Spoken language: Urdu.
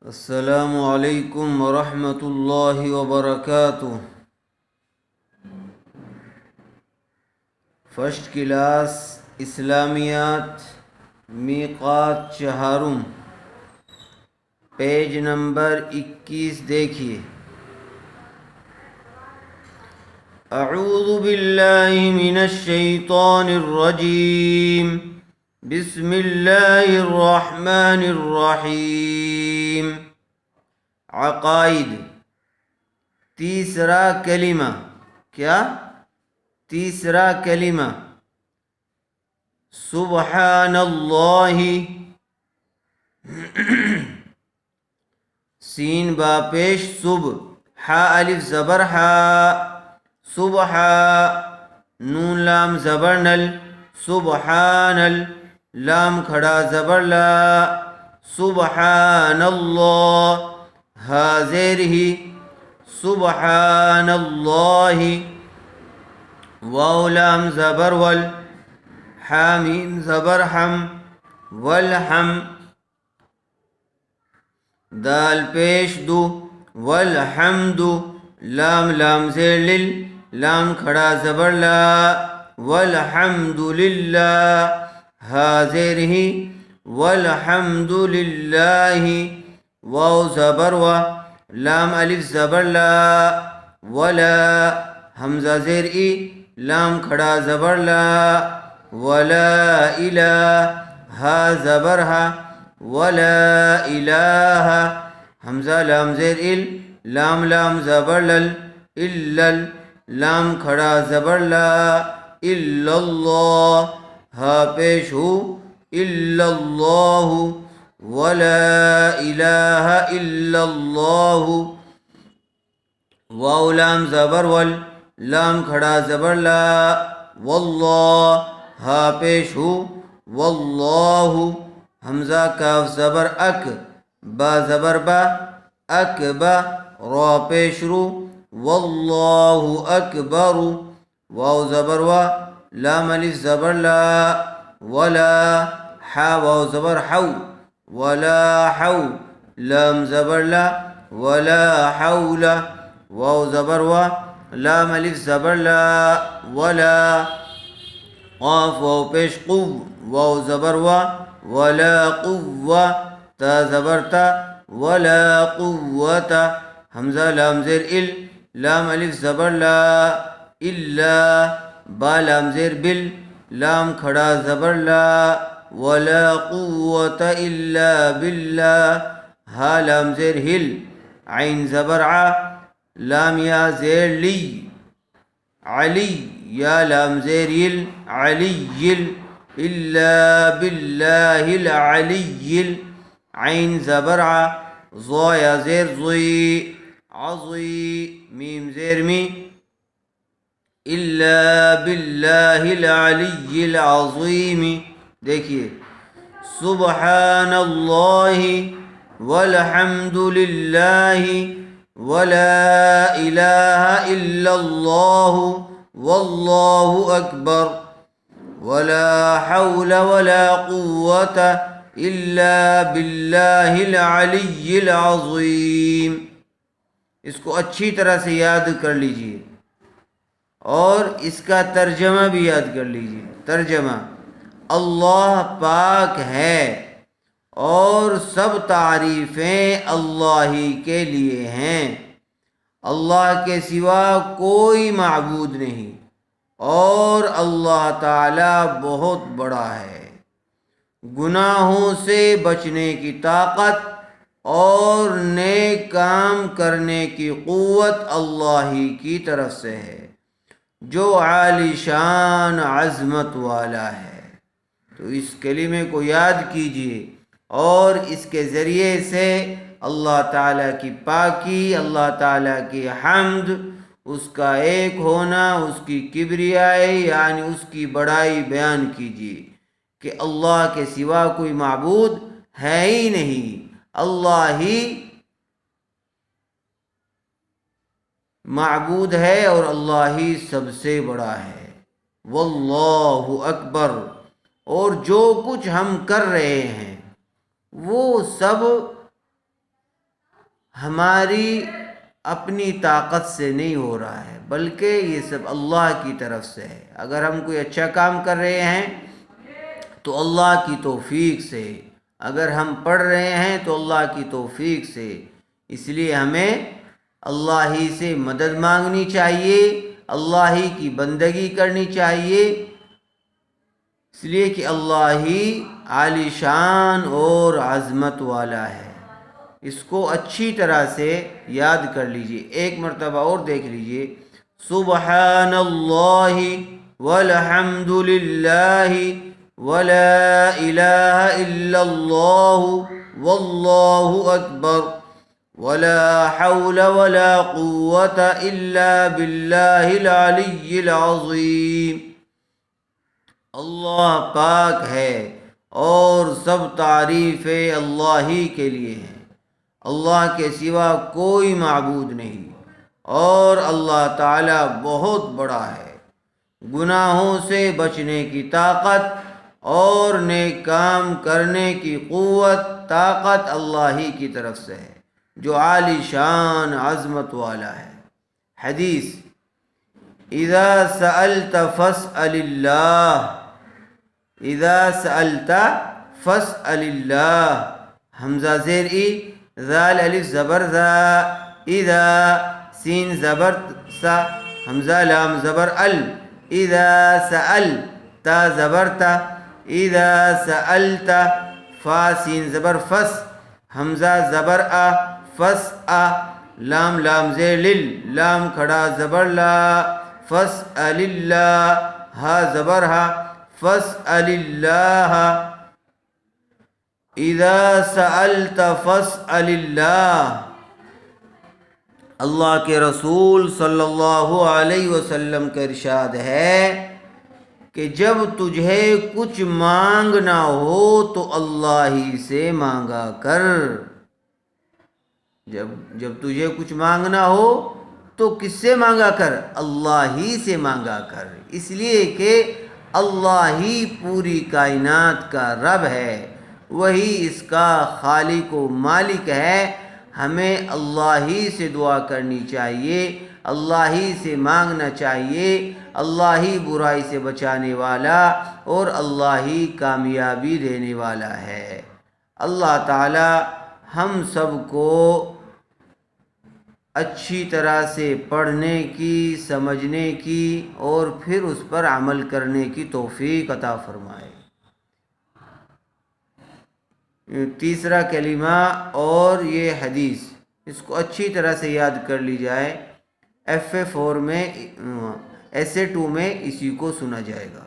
السلام علیکم ورحمۃ اللہ وبرکاتہ۔ فرسٹ کلاس اسلامیات میقات چہارم، پیج نمبر 21 دیکھیے۔ اعوذ باللہ من الشیطان الرجیم، بسم اللہ الرحمن الرحیم۔ عقائد، تیسرا کلمہ، کیا؟ تیسرا کلمہ سبحان اللہ، سین با پیش صب، ہا الف زبر ہا، صبح، نون لام زبر نل، سبحان ال، لام کھڑا زبر لا، سبحان اللہ، ہا زیر ہی، سبحان اللہ، واو لام زبر ول، حامیم زبر ہم، والحم، دال پیش دو، والحمد، لام زیر لل، لام کھڑا زبر لا، والحمد للہ، ہا زیر ہی، والحمد للہ، واو زبر و، لام الف زبر لا، ولا، حمزہ زیر ای، لام کھڑا زبر لا، ولا الہ، ہا زبر ہا، ولا الہ، حمزہ لام زیر ال، لام زبر لل، الل، لام کھڑا زبر لا، الا اللہ، ہا پیش ہو، الا اللہ، ولا الہ الا اللہ، واو لام زبر ول، لام کھڑا زبر لا، واللہ، ہا پیش ہو، واللہ، حمزہ کاف زبر اک، با زبر با، اکبا، را پیش رو، واللہ اکبر، واو زبر وا، لام الف زبر لا، ولا، حا واو زبر حو، ولا حو، لام زبر لا، ولا حول، واو زبر وا، لام الف زبر لا، ولا، قاف واو پیش قو، واو زبر وا، ولا قوة، تا زبر تا، ولا قوة، حمزہ لام زیر ال، لام الف زبر لا، الا، با لام زیر بل، لام کھڑا زبر لا، ولا قوة الا باللہ، ہا لام زیر ہل، عین زبر ع، لام یا زیر لی، علی، یا لام زیر یل، علی، الا باللہ العلی، عین زبر ع، ضا یا زیر ضی، عضی، میم زیر می، الا باللہ العلی العظیم۔ دیکھیے، سبحان اللہ، والحمد للہ، ولا الہ الا اللہ، واللہ اکبر، ولا حول ولا قوة الا باللہ العلی العظیم۔ اس کو اچھی طرح سے یاد کر لیجئے اور اس کا ترجمہ بھی یاد کر لیجئے۔ ترجمہ: اللہ پاک ہے اور سب تعریفیں اللہ ہی کے لیے ہیں، اللہ کے سوا کوئی معبود نہیں، اور اللہ تعالی بہت بڑا ہے۔ گناہوں سے بچنے کی طاقت اور نیک کام کرنے کی قوت اللہ ہی کی طرف سے ہے، جو عالی شان عظمت والا ہے۔ تو اس کلمے کو یاد کیجئے اور اس کے ذریعے سے اللہ تعالیٰ کی پاکی، اللہ تعالیٰ کی حمد، اس کا ایک ہونا، اس کی کبریائی یعنی اس کی بڑائی بیان کیجیے کہ اللہ کے سوا کوئی معبود ہے ہی نہیں، اللہ ہی معبود ہے اور اللہ ہی سب سے بڑا ہے۔ واللہ اکبر، اور جو کچھ ہم کر رہے ہیں وہ سب ہماری اپنی طاقت سے نہیں ہو رہا ہے، بلکہ یہ سب اللہ کی طرف سے ہے۔ اگر ہم کوئی اچھا کام کر رہے ہیں تو اللہ کی توفیق سے، اگر ہم پڑھ رہے ہیں تو اللہ کی توفیق سے، اس لیے ہمیں اللہ ہی سے مدد مانگنی چاہیے، اللہ ہی کی بندگی کرنی چاہیے، اس لیے کہ اللہ ہی عالی شان اور عظمت والا ہے۔ اس کو اچھی طرح سے یاد کر لیجئے، ایک مرتبہ اور دیکھ لیجئے، سبحان اللہ والحمد للہ ولا الہ الا اللہ واللہ اکبر ولا حول ولا قوة الا باللہ العلی العظیم۔ اللہ پاک ہے اور سب تعریفیں اللہ ہی کے لیے ہیں، اللہ کے سوا کوئی معبود نہیں، اور اللہ تعالی بہت بڑا ہے۔ گناہوں سے بچنے کی طاقت اور نیک کام کرنے کی قوت، طاقت اللہ ہی کی طرف سے ہے جو عالی شان عظمت والا ہے۔ حدیث، اذا سألت فاسأل اللہ، اذا سألت فاسأل اللہ، حمزہ زیر ای، ذال الف زبر ذا، اذا سین زبر سا، حمزہ لام زبر ال، اذا سأل تا زبر تا، اذا سألت فا سین زبر فس، حمزہ زبر آ، فس آ، لام لام زیر لل، لام کھڑا زبر لا، فاسأل اللہ، ہا زبر ہا، فاسأل اللہ، اذا سألت فاسأل اللہ۔ اللہ کے رسول صلی اللہ علیہ وسلم کا ارشاد ہے کہ جب تجھے کچھ مانگنا ہو تو اللہ ہی سے مانگا کر۔ جب تجھے کچھ مانگنا ہو تو کس سے مانگا کر؟ اللہ ہی سے مانگا کر، اس لیے کہ اللہ ہی پوری کائنات کا رب ہے، وہی اس کا خالق و مالک ہے۔ ہمیں اللہ ہی سے دعا کرنی چاہیے، اللہ ہی سے مانگنا چاہیے، اللہ ہی برائی سے بچانے والا اور اللہ ہی کامیابی دینے والا ہے۔ اللہ تعالی ہم سب کو اچھی طرح سے پڑھنے کی، سمجھنے کی اور پھر اس پر عمل کرنے کی توفیق عطا فرمائے۔ تیسرا کلمہ اور یہ حدیث، اس کو اچھی طرح سے یاد کر لی جائے، SA-4 میں SA-2 میں اسی کو سنا جائے گا۔